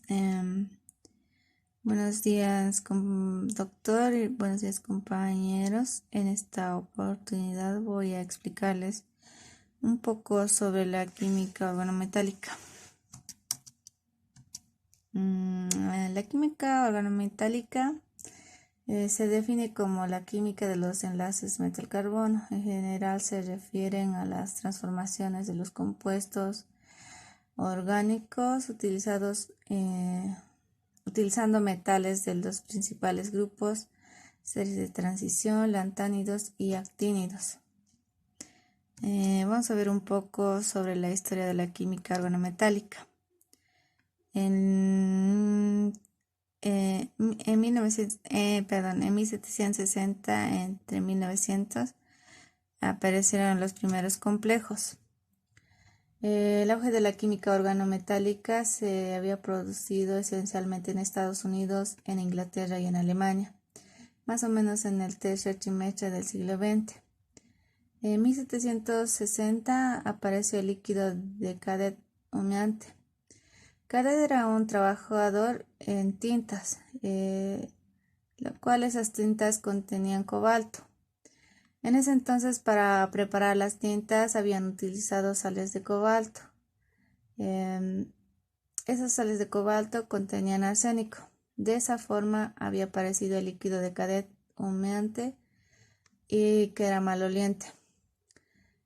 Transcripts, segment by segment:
Em, Buenos días, doctor, y buenos días, compañeros. En esta oportunidad voy a explicarles un poco sobre la química organometálica. La química organometálica se define como la química de los enlaces metal-carbono. En general se refieren a las transformaciones de los compuestos orgánicos utilizando metales de los principales grupos, series de transición, lantánidos y actínidos. Vamos a ver un poco sobre la historia de la química organometálica. En 1760, entre 1900, aparecieron los primeros complejos. El auge de la química organometálica se había producido esencialmente en Estados Unidos, en Inglaterra y en Alemania, más o menos en el tercer trimestre del siglo XX. En 1760 apareció el líquido de Cadet humeante. Cadet era un trabajador en tintas, lo cual esas tintas contenían cobalto. En ese entonces, para preparar las tintas habían utilizado sales de cobalto. Esas sales de cobalto contenían arsénico. De esa forma había aparecido el líquido de Cadet humeante y que era maloliente.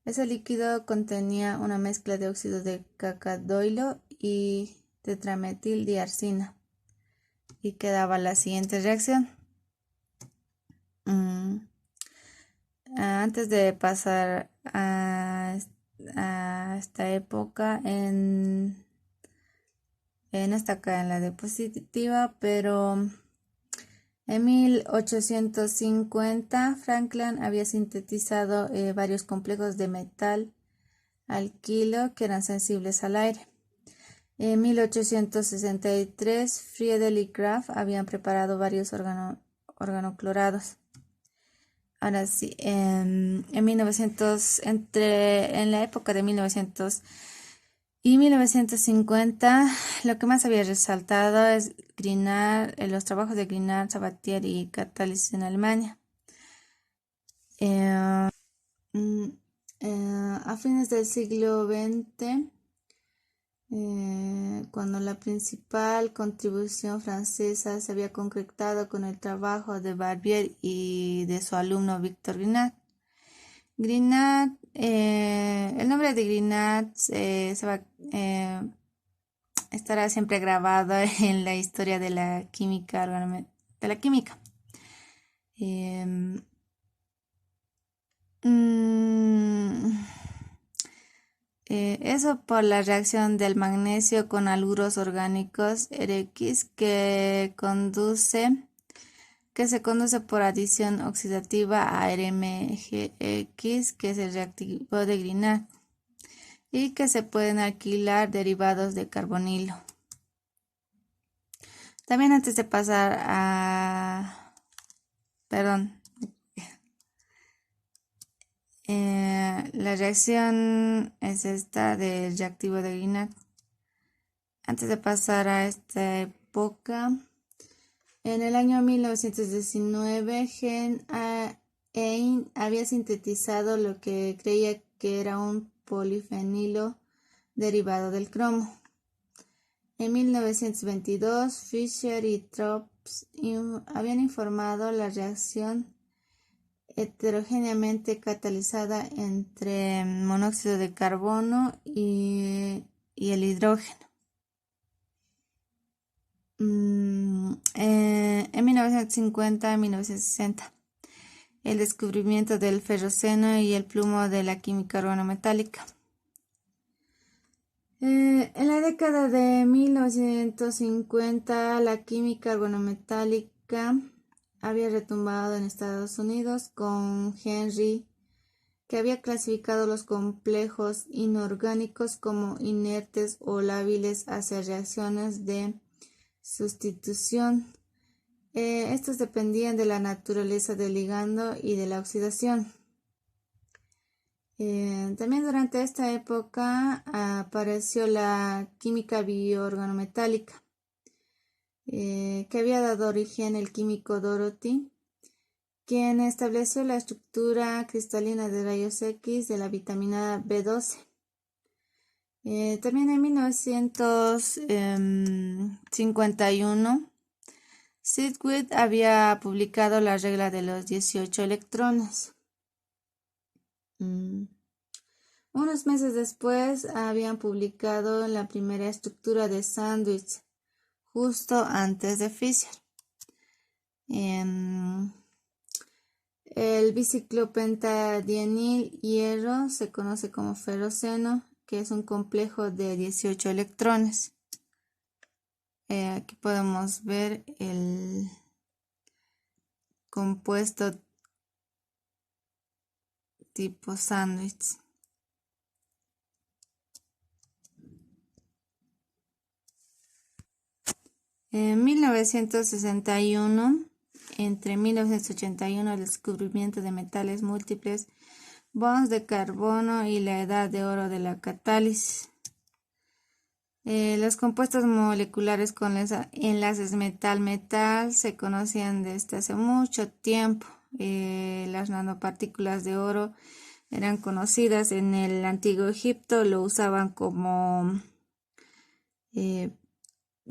Ese líquido contenía una mezcla de óxido de cacadoilo y tetrametidiarsina y que daba la siguiente reacción. Antes de pasar a esta época, esta acá en la diapositiva, pero en 1850 Franklin había sintetizado varios complejos de metal alquilo que eran sensibles al aire. En 1863 Friedel y Graf habían preparado varios organoclorados. Ahora sí, en la época de 1900 y 1950, lo que más había resaltado es los trabajos de Grignard, Sabatier y catálisis en Alemania. A fines del siglo XX, cuando la principal contribución francesa se había concretado con el trabajo de Barbier y de su alumno Victor Grignard. El nombre de Grignard estará siempre grabado en la historia de la química. Eso por la reacción del magnesio con haluro orgánicos RX que se conduce por adición oxidativa a RMGX, que es el reactivo de Grignard, y que se pueden alquilar derivados de carbonilo. También antes de pasar la reacción es esta del reactivo de Grignard. Antes de pasar a esta época, en el año 1919, Hein había sintetizado lo que creía que era un polifenilo derivado del cromo. En 1922, Fischer y Tropsch habían informado la reacción heterogéneamente catalizada entre monóxido de carbono y el hidrógeno. En 1950 y 1960, el descubrimiento del ferroceno y el plomo de la química organometálica. En la década de 1950, la química organometálica había retumbado en Estados Unidos con Henry, que había clasificado los complejos inorgánicos como inertes o lábiles hacia reacciones de sustitución. Estos dependían de la naturaleza del ligando y de la oxidación. También durante esta época apareció la química bioorganometálica, que había dado origen el químico Dorothy, quien estableció la estructura cristalina de rayos X de la vitamina B12. También en 1951, Sedgwick había publicado la regla de los 18 electrones. Unos meses después habían publicado la primera estructura de sándwich, justo antes de Fischer. El biciclopentadienil hierro se conoce como ferroceno, que es un complejo de 18 electrones. Aquí podemos ver el compuesto tipo sándwich. En 1961, entre 1981, el descubrimiento de metales múltiples, bonds de carbono y la edad de oro de la catálisis. Los compuestos moleculares con enlaces metal-metal se conocían desde hace mucho tiempo. Las nanopartículas de oro eran conocidas en el antiguo Egipto, lo usaban como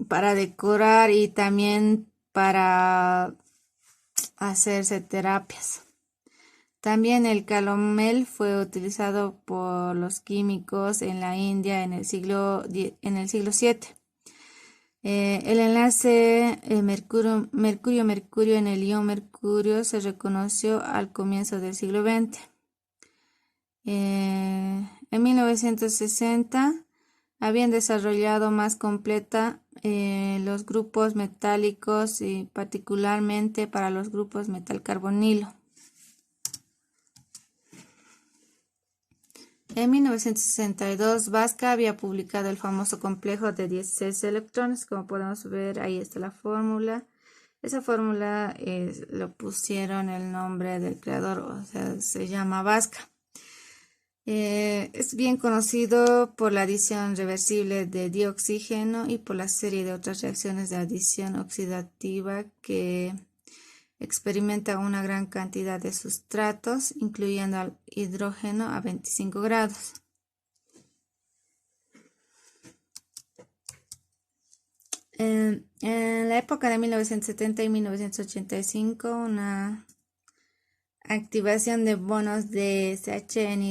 para decorar y también para hacerse terapias. También el calomel fue utilizado por los químicos en la India en el siglo VII. El enlace mercurio-mercurio en el ion mercurio se reconoció al comienzo del siglo XX. En 1960 habían desarrollado más completa los grupos metálicos y particularmente para los grupos metal-carbonilo. En 1962, Vaska había publicado el famoso complejo de 16 electrones. Como podemos ver, ahí está la fórmula. Esa fórmula lo pusieron el nombre del creador, o sea, se llama Vaska. Es bien conocido por la adición reversible de dioxígeno y por la serie de otras reacciones de adición oxidativa que experimenta una gran cantidad de sustratos, incluyendo al hidrógeno a 25 grados. En la época de 1970 y 1985, una activación de bonos de SH en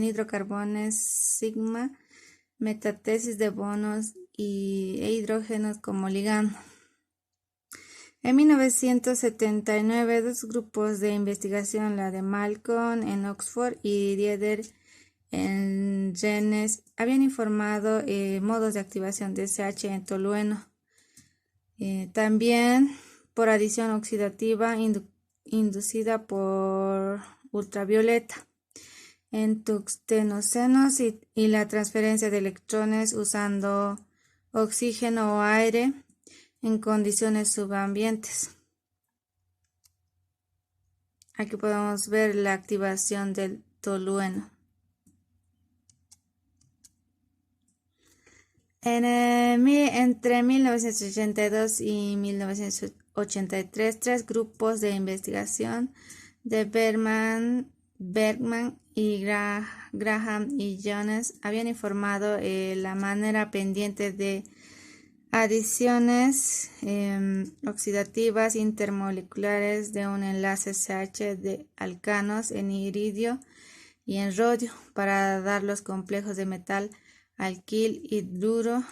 hidrocarbones sigma, metatesis de bonos e hidrógenos como ligando. En 1979, dos grupos de investigación, la de Malcolm en Oxford y Dieder en Rennes, habían informado modos de activación de SH en tolueno. También por adición oxidativa inducida por ultravioleta en tungstenocenos y la transferencia de electrones usando oxígeno o aire en condiciones subambientes. Aquí podemos ver la activación del tolueno. Entre 1982 y 1983, tres grupos de investigación de Bergman y Graham y Jones habían informado la manera pendiente de adiciones oxidativas intermoleculares de un enlace SH de alcanos en iridio y en rodio para dar los complejos de metal alquil hidruro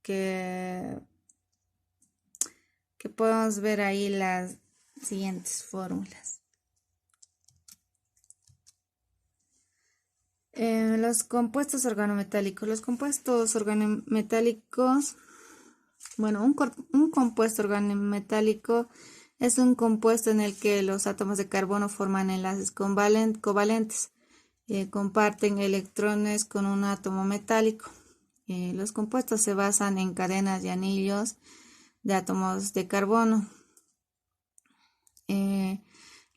que podemos ver ahí las siguientes fórmulas. Los compuestos organometálicos. Los compuestos organometálicos, bueno, un compuesto organometálico es un compuesto en el que los átomos de carbono forman enlaces covalentes. Comparten electrones con un átomo metálico. Los compuestos se basan en cadenas y anillos de átomos de carbono.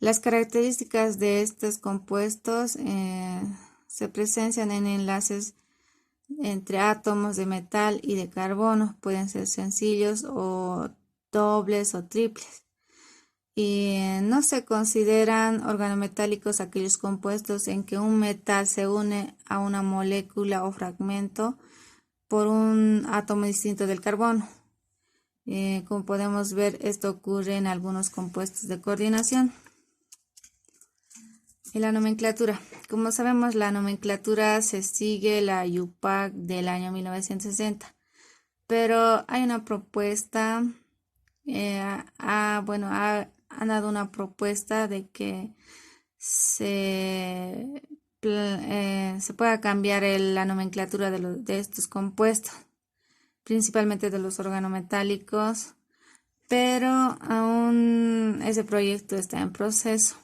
Las características de estos compuestos se presencian en enlaces entre átomos de metal y de carbono. Pueden ser sencillos o dobles o triples. Y no se consideran organometálicos aquellos compuestos en que un metal se une a una molécula o fragmento por un átomo distinto del carbono. Como podemos ver, esto ocurre en algunos compuestos de coordinación. Y la nomenclatura. Como sabemos, la nomenclatura se sigue la UPAC del año 1960, pero hay una propuesta, han dado una propuesta de que se pueda cambiar la nomenclatura de estos compuestos, principalmente de los organometálicos, pero aún ese proyecto está en proceso.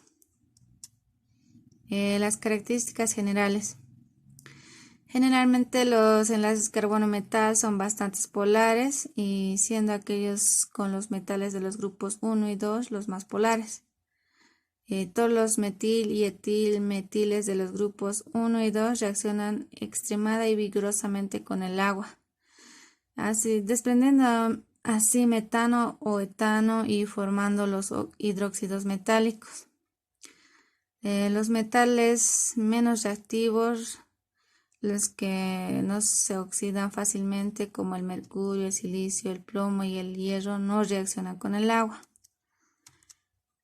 Las características generales. Generalmente los enlaces carbono-metal son bastante polares, y siendo aquellos con los metales de los grupos 1 y 2 los más polares. Todos los metil y etil metiles de los grupos 1 y 2 reaccionan extremada y vigorosamente con el agua, desprendiendo así metano o etano y formando los hidróxidos metálicos. Los metales menos reactivos, los que no se oxidan fácilmente, como el mercurio, el silicio, el plomo y el hierro, no reaccionan con el agua.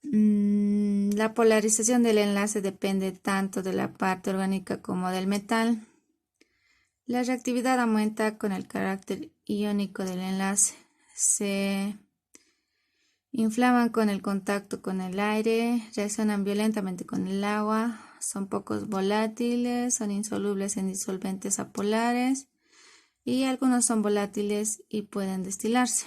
La polarización del enlace depende tanto de la parte orgánica como del metal. La reactividad aumenta con el carácter iónico del enlace. Se inflaman con el contacto con el aire, reaccionan violentamente con el agua, son pocos volátiles, son insolubles en disolventes apolares y algunos son volátiles y pueden destilarse.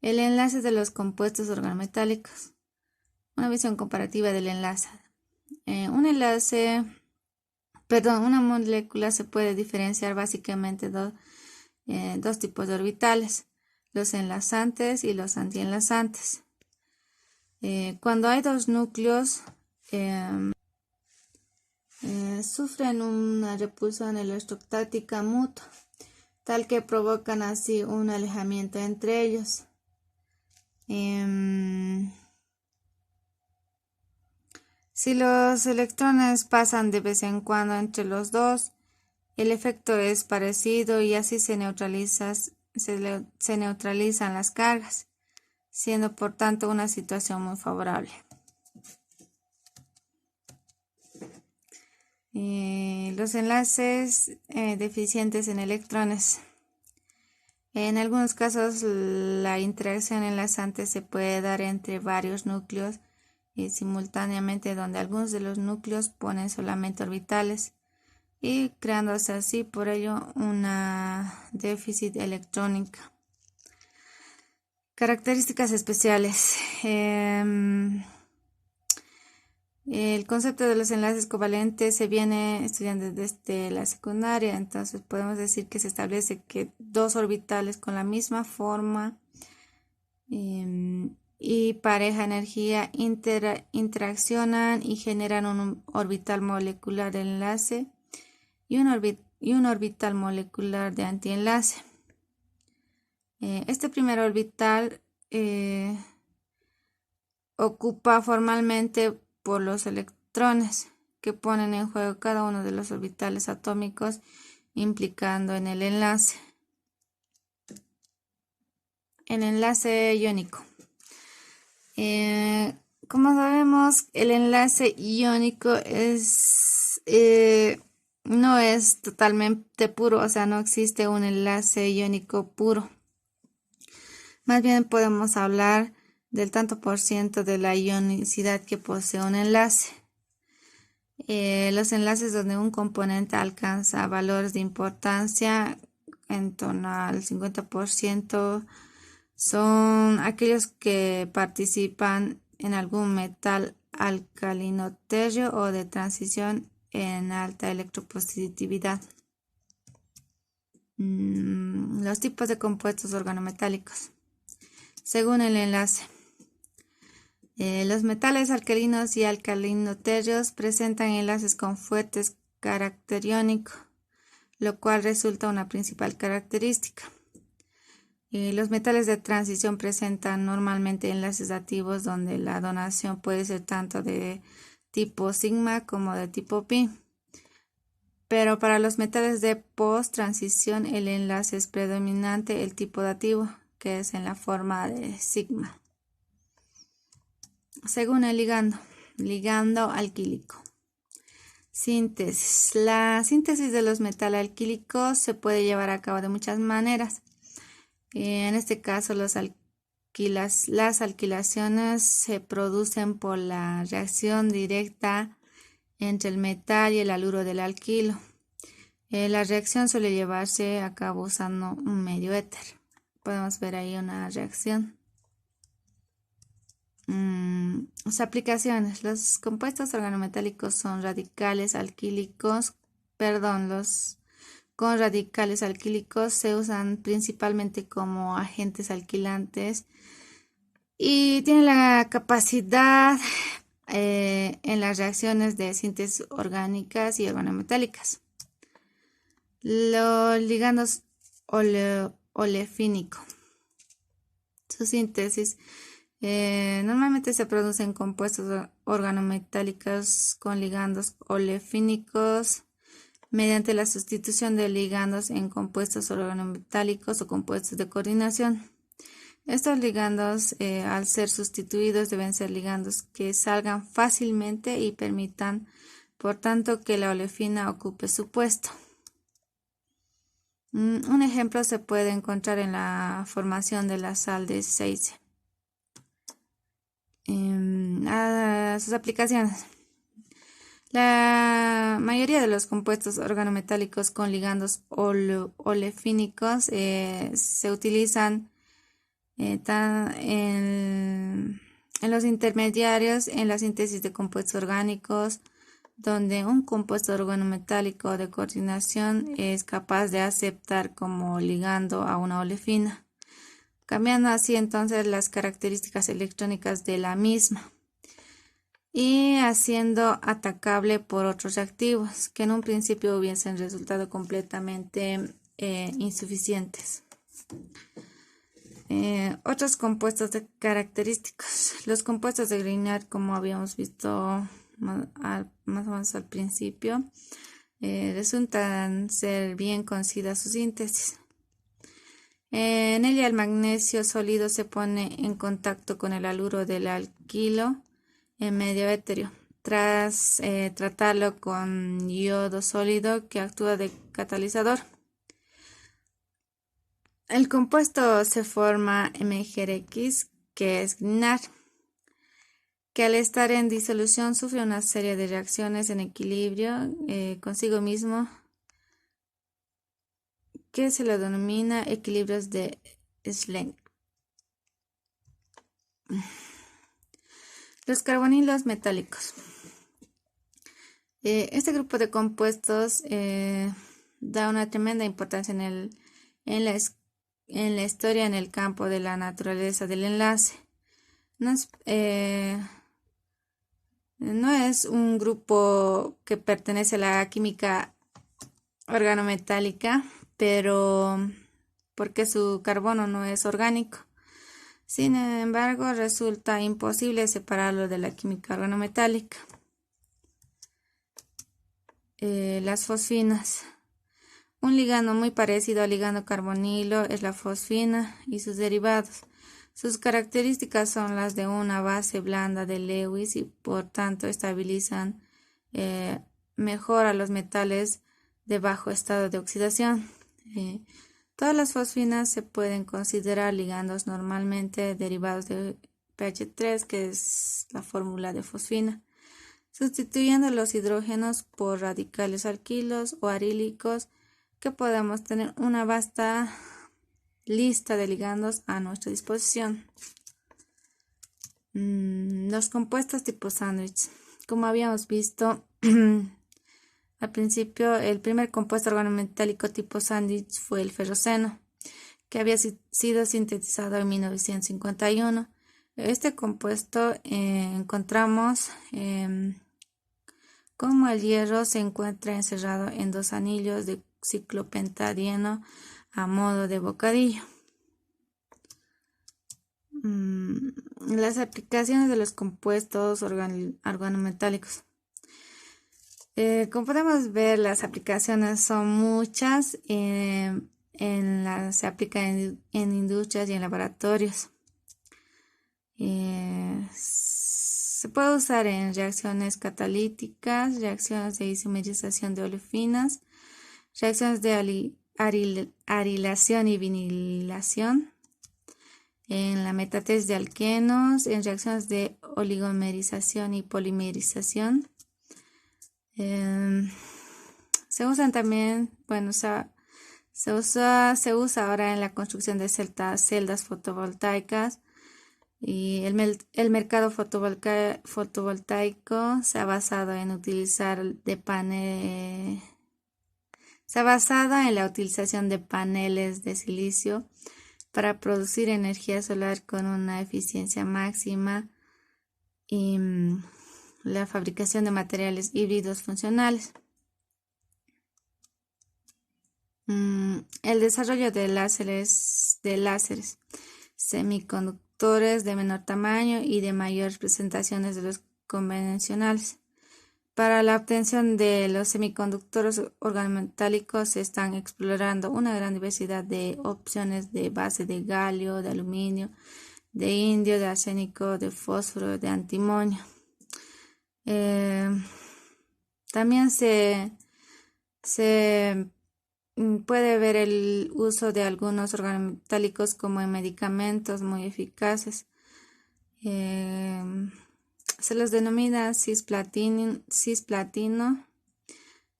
El enlace de los compuestos organometálicos. Una visión comparativa del enlace. Una molécula se puede diferenciar básicamente dos tipos de orbitales: los enlazantes y los antienlazantes. Cuando hay dos núcleos, sufren una repulsión electrostática mutua, tal que provocan así un alejamiento entre ellos. Si los electrones pasan de vez en cuando entre los dos, el efecto es parecido y así se neutralizan las cargas, siendo por tanto una situación muy favorable. Los enlaces deficientes en electrones. En algunos casos la interacción enlazante se puede dar entre varios núcleos simultáneamente, donde algunos de los núcleos ponen solamente orbitales y creándose así por ello una déficit electrónica. Características especiales. El concepto de los enlaces covalentes se viene estudiando desde la secundaria, entonces podemos decir que se establece que dos orbitales con la misma forma y pareja energía interaccionan y generan un orbital molecular de enlace y un orbital molecular de antienlace. Este primer orbital ocupa formalmente por los electrones, que ponen en juego cada uno de los orbitales atómicos, implicando en el enlace. El enlace iónico. Como sabemos, el enlace iónico no es totalmente puro, o sea, no existe un enlace iónico puro. Más bien podemos hablar del tanto por ciento de la ionicidad que posee un enlace. Los enlaces donde un componente alcanza valores de importancia en torno al 50% son aquellos que participan en algún metal alcalino tercio o de transición en alta electropositividad. Los tipos de compuestos organometálicos. Según el enlace. Los metales alcalinos y alcalinoterrios presentan enlaces con fuertes carácter iónico, lo cual resulta una principal característica. Los metales de transición presentan normalmente enlaces dativos donde la donación puede ser tanto de tipo sigma como de tipo pi. Pero para los metales de post-transición el enlace es predominante el tipo dativo, que es en la forma de sigma. Según el ligando alquílico. Síntesis. La síntesis de los metales alquílicos se puede llevar a cabo de muchas maneras. En este caso, las alquilaciones se producen por la reacción directa entre el metal y el haluro del alquilo. La reacción suele llevarse a cabo usando un medio éter. Podemos ver ahí una reacción. Las aplicaciones. Los compuestos organometálicos son radicales alquílicos. Los con radicales alquílicos se usan principalmente como agentes alquilantes y tienen la capacidad en las reacciones de síntesis orgánicas y organometálicas. Los ligandos olefínicos. Su síntesis normalmente se producen compuestos organometálicos con ligandos olefínicos mediante la sustitución de ligandos en compuestos organometálicos o compuestos de coordinación. Estos ligandos, al ser sustituidos, deben ser ligandos que salgan fácilmente y permitan, por tanto, que la olefina ocupe su puesto. Un ejemplo se puede encontrar en la formación de la sal de Zeise. Sus aplicaciones. La mayoría de los compuestos organometálicos con ligandos olefínicos se utilizan en los intermediarios en la síntesis de compuestos orgánicos, donde un compuesto organometálico de coordinación es capaz de aceptar como ligando a una olefina, cambiando así entonces las características electrónicas de la misma y haciendo atacable por otros reactivos que en un principio hubiesen resultado completamente insuficientes. Otros compuestos característicos. Los compuestos de Grignard, como habíamos visto más o menos al principio, resultan ser bien conocida su síntesis. En ella el magnesio sólido se pone en contacto con el haluro del alquilo en medio etéreo, tras tratarlo con yodo sólido que actúa de catalizador. El compuesto se forma MgRX, que es Grignard, que al estar en disolución sufre una serie de reacciones en equilibrio consigo mismo, que se le denomina equilibrios de Schlenk. Los carbonilos metálicos. Este grupo de compuestos da una tremenda importancia en la historia en el campo de la naturaleza del enlace. No es un grupo que pertenece a la química organometálica, pero porque su carbono no es orgánico. Sin embargo, resulta imposible separarlo de la química organometálica. Las fosfinas. Un ligando muy parecido al ligando carbonilo es la fosfina y sus derivados. Sus características son las de una base blanda de Lewis y por tanto estabilizan mejor a los metales de bajo estado de oxidación. Todas las fosfinas se pueden considerar ligandos normalmente derivados de pH3, que es la fórmula de fosfina, sustituyendo los hidrógenos por radicales alquilos o arílicos, que podemos tener una vasta lista de ligandos a nuestra disposición. Los compuestos tipo sándwich. Como habíamos visto al principio, el primer compuesto organometálico tipo sándwich fue el ferroceno, que había sido sintetizado en 1951. Este compuesto encontramos como el hierro se encuentra encerrado en 2 anillos de ciclopentadieno a modo de bocadillo. Las aplicaciones de los compuestos organometálicos. Como podemos ver, las aplicaciones son muchas. Se aplica en industrias y en laboratorios. Se puede usar en reacciones catalíticas, reacciones de isomerización de olefinas, reacciones de arilación y vinilación, en la metatesis de alquenos, en reacciones de oligomerización y polimerización. Se usan también, se usa ahora en la construcción de celdas fotovoltaicas, y el mercado fotovoltaico se ha basado en la utilización de paneles de silicio para producir energía solar con una eficiencia máxima y la fabricación de materiales híbridos funcionales. El desarrollo de láseres semiconductores de menor tamaño y de mayores presentaciones de los convencionales. Para la obtención de los semiconductores organometálicos se están explorando una gran diversidad de opciones de base de galio, de aluminio, de indio, de arsénico, de fósforo, de antimonio. También se puede ver el uso de algunos organometálicos como en medicamentos muy eficaces. Se los denomina cisplatino.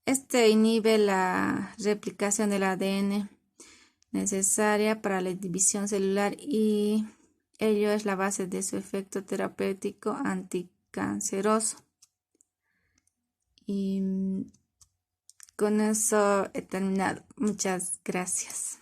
Este inhibe la replicación del ADN necesaria para la división celular y ello es la base de su efecto terapéutico anticanceroso. Y con eso he terminado. Muchas gracias.